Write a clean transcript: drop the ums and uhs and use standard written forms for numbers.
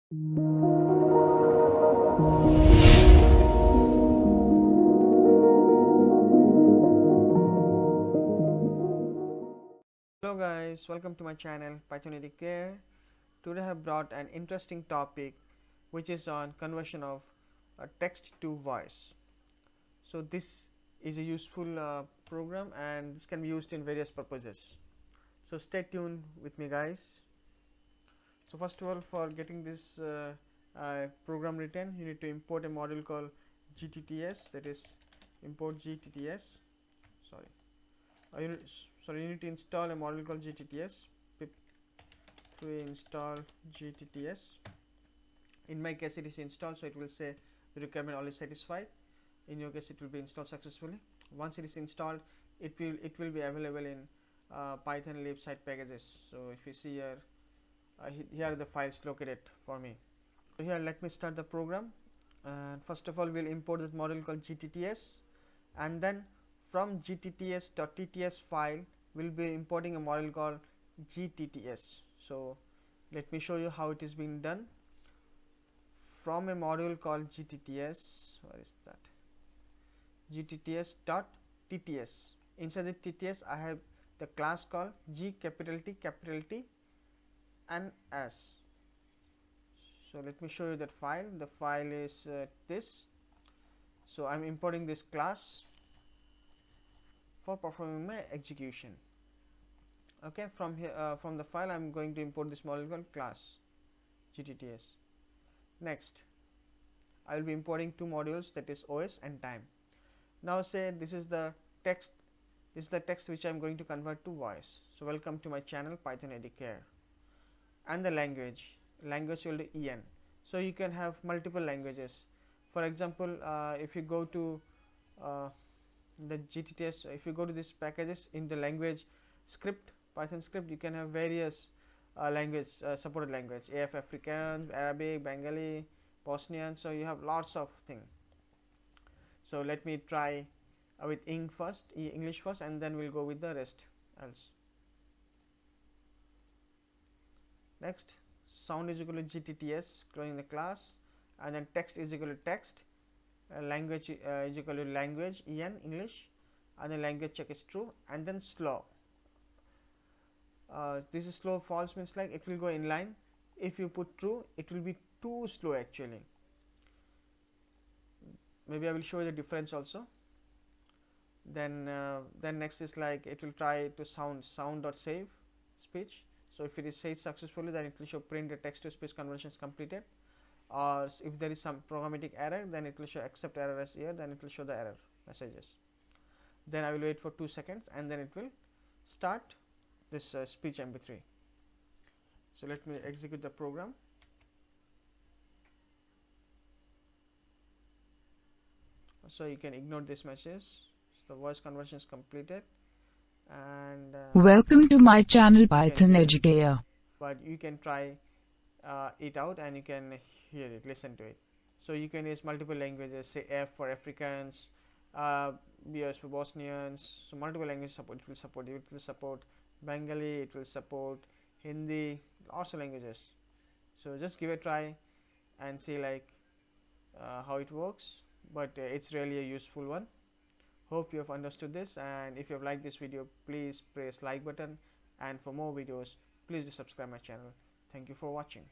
Hello guys, welcome to my channel Python Care. Today I have brought an interesting topic which is on conversion of text to voice. So this is a useful program and this can be used in various purposes. So stay tuned with me guys. So first of all, for getting this program written, you need to import a module called gTTS, that is import gTTS. Sorry. You need to install a module called gTTS. Pip to install gTTS. In my case, it is installed, so it will say the requirement all is satisfied. In your case, it will be installed successfully. Once it is installed, it will be available in Python lib site packages. So if you see here, here are the files located for me. So here, let me start the program. And first of all, we'll import this module called gTTS, and then from gtts.tts file we'll be importing a module called gTTS. So let me show you how it is being done. From a module called gTTS, where is that, gtts.tts, inside the TTS I have the class called G capital T and S. So let me show you that file. The file is this. So I'm importing this class for performing my execution. Okay, from here from the file I'm going to import this module called class gTTS. Next, I will be importing two modules, that is OS and time. Now say this is the text, which I am going to convert to voice. So welcome to my channel Python Care. And the language will be EN. So you can have multiple languages. For example, if you go to the gTTS, if you go to this packages in the language script, Python script, you can have various supported language, AF Afrikaans, Arabic, Bengali, Bosnian. So you have lots of things. So let me try with English first, and then we'll go with the rest else. Next, sound is equal to gTTS, closing the class, and then text is equal to text, language is equal to language EN English, and the language check is true, and then slow. This is slow false, means like it will go inline. If you put true, it will be too slow actually. Maybe I will show you the difference also. Then next is like it will try to sound.save speech. So if it is saved successfully, then it will show print the text to speech conversion is completed. Or if there is some programmatic error, then it will show accept error as here, then it will show the error messages. Then I will wait for 2 seconds and then it will start this speech mp3. So let me execute the program. So you can ignore this message. So the voice conversion is completed, and welcome to my channel Python Educator. But you can try it out and you can hear it, listen to it. So you can use multiple languages, say F for Africans, BS for Bosnians. So multiple languages support. It will support Bengali, it will support Hindi, lots of languages. So just give it a try and see like how it works. But it's really a useful one. Hope you have understood this, and if you have liked this video, please press like button, and for more videos please do subscribe my channel. Thank you for watching.